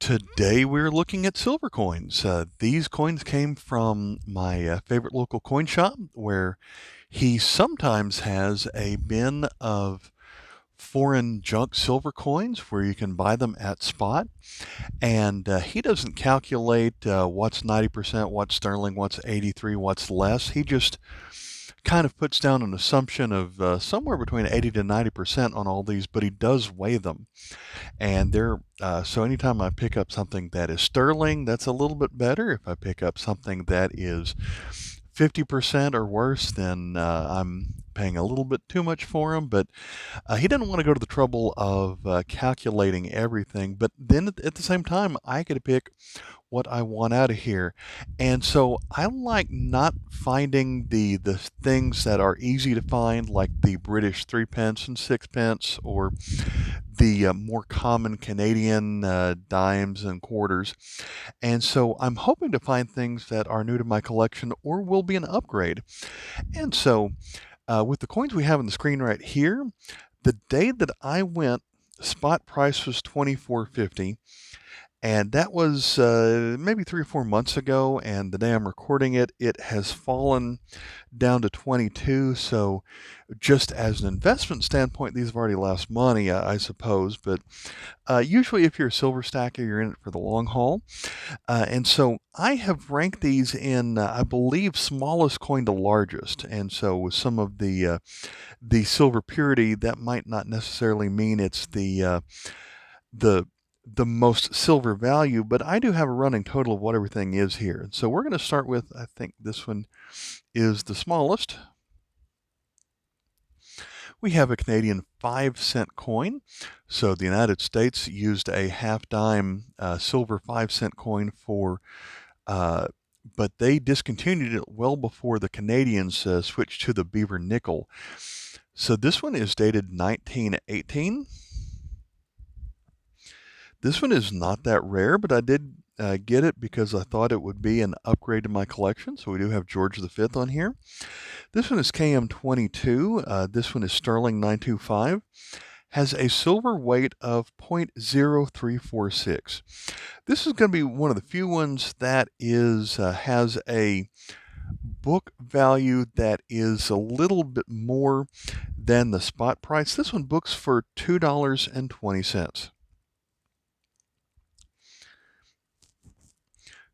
Today we're looking at silver coins. These coins came from my favorite local coin shop where he sometimes has a bin of foreign junk silver coins where you can buy them at spot. And he doesn't calculate what's 90%, what's sterling, what's 83, what's less. He just kind of puts down an assumption of somewhere between 80 to 90% on all these, but he does weigh them. And so anytime I pick up something that is sterling, that's a little bit better. If I pick up something that is 50% or worse, then I'm paying a little bit too much for them. But he didn't want to go to the trouble of calculating everything. But then at the same time, I get to pick what I want out of here. And so I like not finding the things that are easy to find, like the British 3 pence and 6 pence, or the more common Canadian dimes and quarters. And so I'm hoping to find things that are new to my collection or will be an upgrade. And so with the coins we have on the screen right here, the day that I went, spot price was $24.50. And that was maybe 3 or 4 months ago. And the day I'm recording it, it has fallen down to 22. So just as an investment standpoint, these have already lost money, I suppose. But usually if you're a silver stacker, you're in it for the long haul. And so I have ranked these in, I believe, smallest coin to largest. And so with some of the silver purity, that might not necessarily mean it's the the most silver value, but I do have a running total of what everything is here. So we're going to start with, I think this one is the smallest. We have a Canadian 5-cent coin. So the United States used a half dime silver 5-cent coin but they discontinued it well before the Canadians switched to the beaver nickel. So this one is dated 1918. This one is not that rare, but I did get it because I thought it would be an upgrade to my collection. So we do have George V on here. This one is KM22. This one is sterling 925. Has a silver weight of 0.0346. This is going to be one of the few ones that has a book value that is a little bit more than the spot price. This one books for $2.20.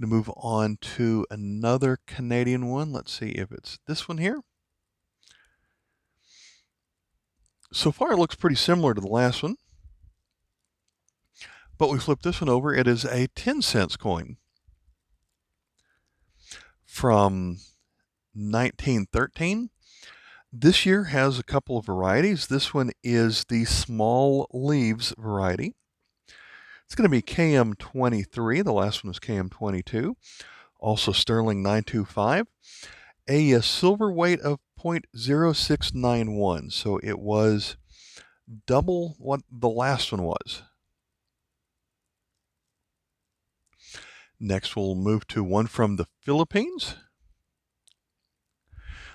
Going to move on to another Canadian one. Let's see if it's this one here. So far, it looks pretty similar to the last one. But we flip this one over. It is a 10-cent coin from 1913. This year has a couple of varieties. This one is the small leaves variety. It's going to be KM23. The last one was KM22. Also sterling 925. A silver weight of 0.0691. So it was double what the last one was. Next, we'll move to one from the Philippines.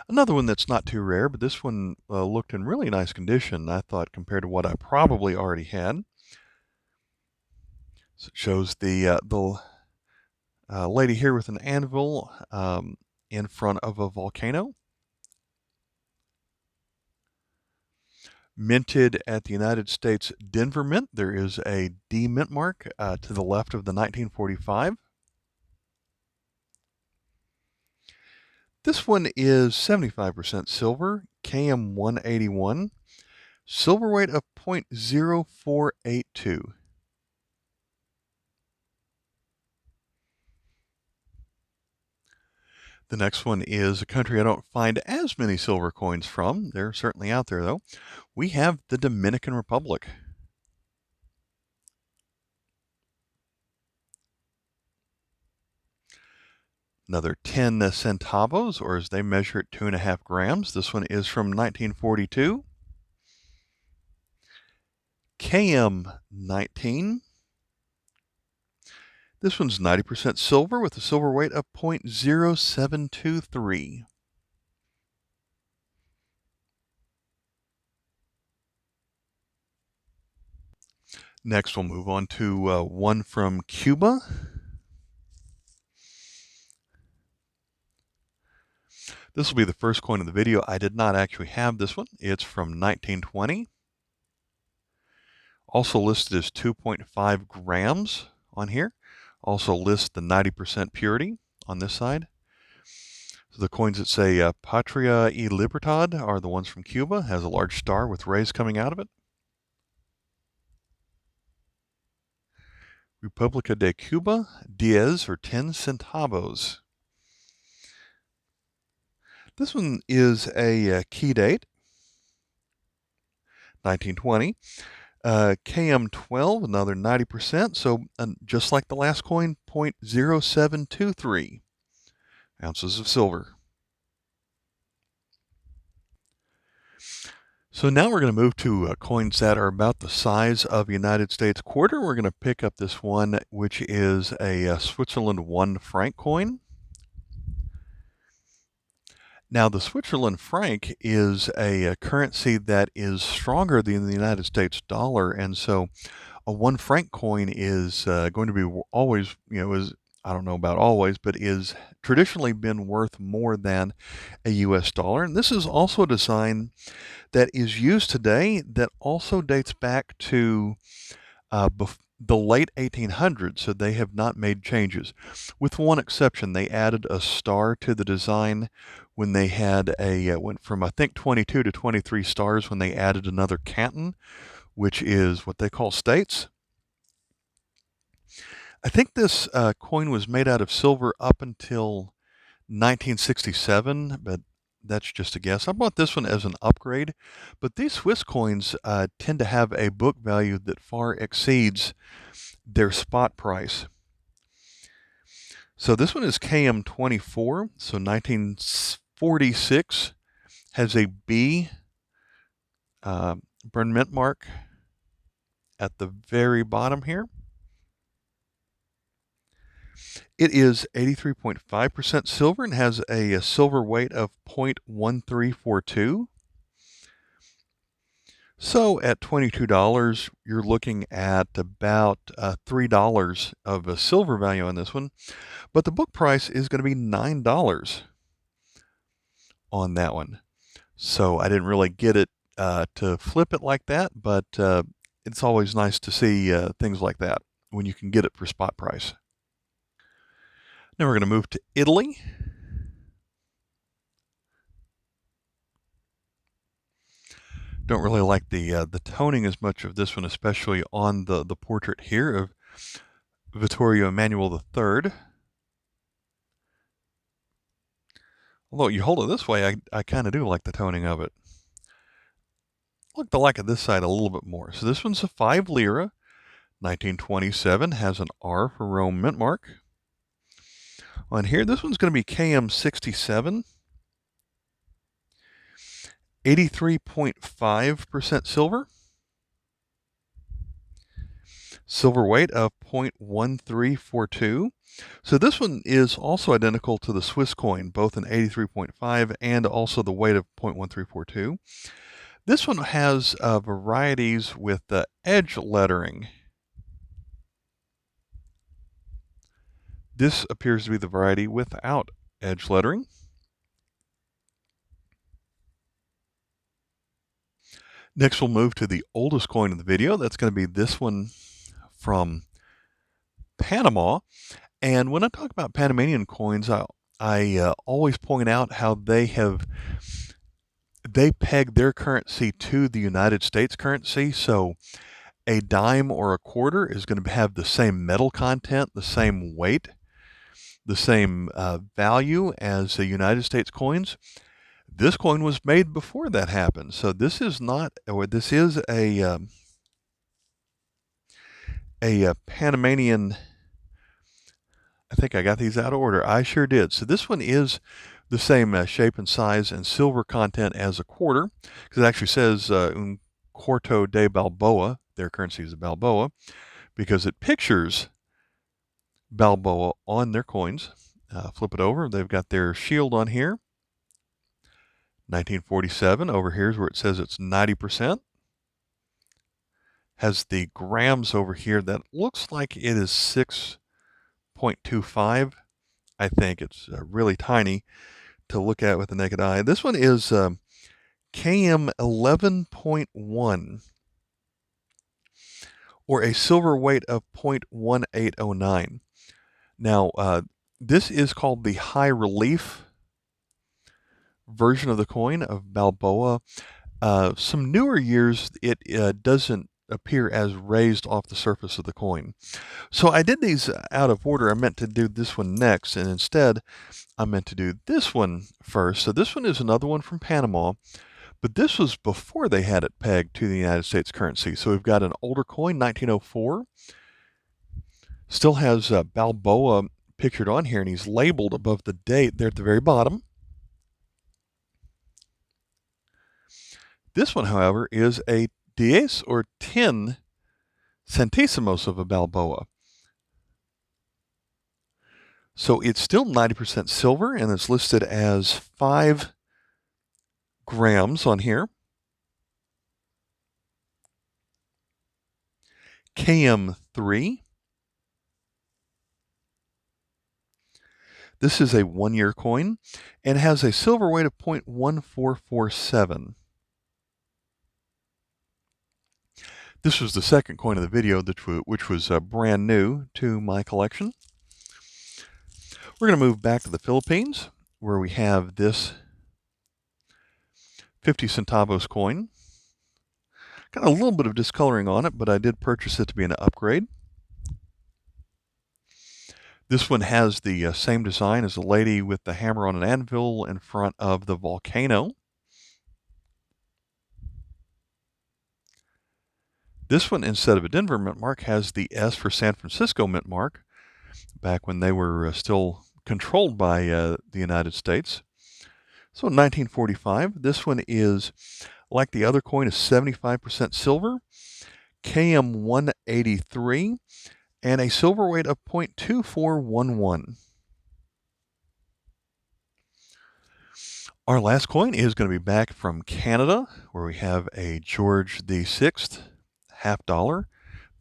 Another one that's not too rare, but this one looked in really nice condition, I thought, compared to what I probably already had. So it shows the lady here with an anvil in front of a volcano. Minted at the United States Denver Mint. There is a D mint mark to the left of the 1945. This one is 75% silver, KM181, silver weight of 0.0482. The next one is a country I don't find as many silver coins from. They're certainly out there, though. We have the Dominican Republic. Another 10 centavos, or as they measure it, 2.5 grams. This one is from 1942. KM19. This one's 90% silver with a silver weight of 0.0723. Next, we'll move on to one from Cuba. This will be the first coin of the video. I did not actually have this one. It's from 1920. Also listed as 2.5 grams on here. Also lists the 90% purity on this side. So the coins that say Patria y Libertad are the ones from Cuba. Has a large star with rays coming out of it. República de Cuba, 10 or 10 centavos. This one is a key date, 1920. KM12, another 90%. So just like the last coin, 0.0723 ounces of silver. So now we're going to move to coins that are about the size of a United States quarter. We're going to pick up this one, which is a Switzerland 1 franc coin. Now, the Switzerland franc is a currency that is stronger than the United States dollar, and so a 1 franc coin is going to be always, I don't know about always, but is traditionally been worth more than a US dollar. And this is also a design that is used today that also dates back to the late 1800s, so they have not made changes. With one exception, they added a star to the design when they had went from I think 22 to 23 stars when they added another canton, which is what they call states. I think this coin was made out of silver up until 1967, but that's just a guess. I bought this one as an upgrade, but these Swiss coins tend to have a book value that far exceeds their spot price. So this one is KM24, so 1946, has a B burn mint mark at the very bottom here. It is 83.5% silver and has a silver weight of 0.1342. So at $22, you're looking at about $3 of a silver value on this one. But the book price is going to be $9 on that one. So I didn't really get it to flip it like that, but it's always nice to see things like that when you can get it for spot price. Now we're going to move to Italy. Don't really like the toning as much of this one, especially on the portrait here of Vittorio Emanuele III. Although you hold it this way, I kind of do like the toning of it. Look the like of this side a little bit more. So this one's a 5 lira, 1927, has an R for Rome mint mark. On here, this one's going to be KM67, 83.5% silver. Silver weight of 0.1342. So this one is also identical to the Swiss coin, both in 83.5 and also the weight of 0.1342. This one has varieties with edge lettering. This appears to be the variety without edge lettering. Next, we'll move to the oldest coin in the video. That's going to be this one from Panama. And when I talk about Panamanian coins, I always point out how they peg their currency to the United States currency. So a dime or a quarter is going to have the same metal content, the same weight, the same value as the United States coins. This coin was made before that happened. So this is not, or this is a Panamanian. I think I got these out of order. I sure did. So this one is the same shape and size and silver content as a quarter, because it actually says un quarto de Balboa. Their currency is a Balboa, because it pictures Balboa on their coins. Flip it over. They've got their shield on here. 1947. Over here is where it says it's 90%. has the grams over here that looks like it is 6.25. I think it's really tiny to look at with the naked eye. This one is KM 11.1, or a silver weight of 0.1809. Now, this is called the high relief version of the coin of Balboa. Some newer years, it doesn't appear as raised off the surface of the coin. So I did these out of order. I meant to do this one next, and instead I meant to do this one first. So this one is another one from Panama, but this was before they had it pegged to the United States currency. So we've got an older coin, 1904. Still has Balboa pictured on here, and he's labeled above the date there at the very bottom. This one, however, is a 10 or 10 centésimos of a Balboa. So it's still 90% silver, and it's listed as 5 grams on here. KM3. This is a 1-year coin and has a silver weight of 0.1447. This was the second coin of the video, which was brand new to my collection. We're going to move back to the Philippines, where we have this 50 centavos coin. Got a little bit of discoloring on it, but I did purchase it to be an upgrade. This one has the same design as the lady with the hammer on an anvil in front of the volcano. This one, instead of a Denver mint mark, has the S for San Francisco mint mark, back when they were still controlled by the United States. So in 1945, this one is, like the other coin, is 75% silver, KM 183, and a silver weight of 0.2411. Our last coin is going to be back from Canada, where we have a George VI $half.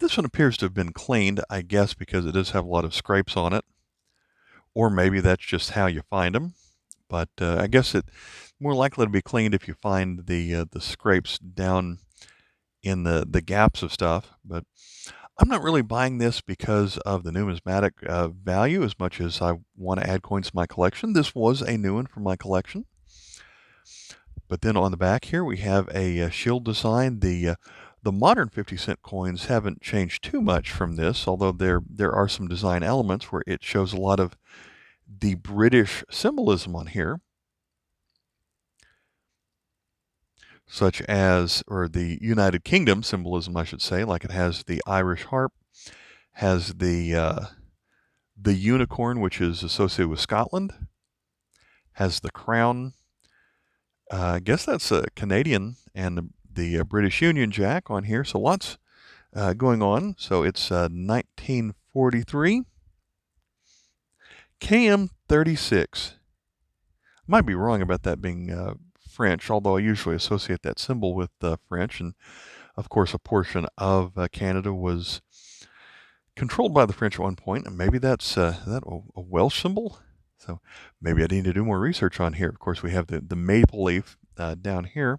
This one appears to have been cleaned, I guess, because it does have a lot of scrapes on it. Or maybe that's just how you find them. But I guess it's more likely to be cleaned if you find the scrapes down in the gaps of stuff. But I'm not really buying this because of the numismatic value as much as I want to add coins to my collection. This was a new one for my collection. But then on the back here, we have a shield design. The modern 50-cent coins haven't changed too much from this, although there are some design elements where it shows a lot of the British symbolism on here, such as, or the United Kingdom symbolism, I should say, like it has the Irish harp, has the unicorn, which is associated with Scotland, has the crown. I guess that's a Canadian, and the British Union Jack on here. So lots going on. So it's 1943. KM 36. Might be wrong about that being French, although I usually associate that symbol with French. And of course, a portion of Canada was controlled by the French at one point, and maybe that's that a Welsh symbol. So maybe I need to do more research on here. Of course, we have the maple leaf down here.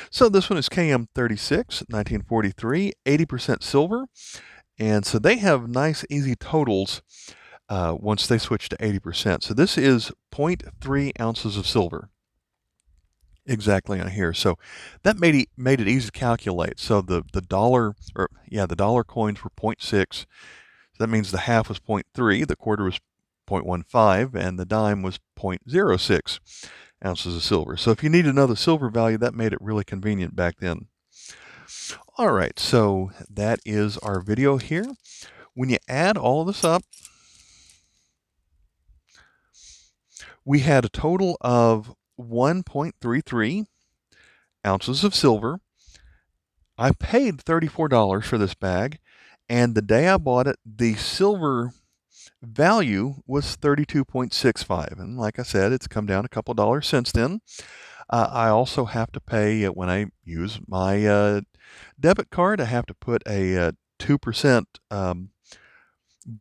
So this one is KM 36, 1943, 80% silver. And so they have nice, easy totals once they switch to 80%. So this is 0.3 ounces of silver. Exactly on here. So that made it easy to calculate. So the dollar coins were 0.6. So that means the half was 0.3, the quarter was 0.15, and the dime was 0.06 ounces of silver. So if you need another silver value, that made it really convenient back then. All right, so that is our video here. When you add all of this up, we had a total of 1.33 ounces of silver. I paid $34 for this bag, and the day I bought it, the silver value was 32.65, and like I said, it's come down a couple dollars since then. I also have to pay when I use my debit card. I have to put a 2%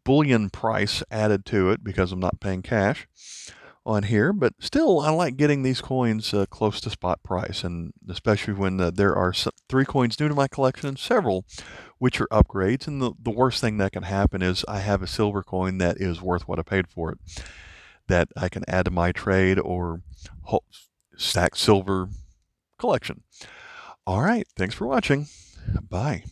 bullion price added to it because I'm not paying cash on here. But still, I like getting these coins close to spot price, and especially when there are three coins new to my collection and several which are upgrades. And the worst thing that can happen is I have a silver coin that is worth what I paid for it, that I can add to my trade or stack silver collection. All right, thanks for watching. Bye.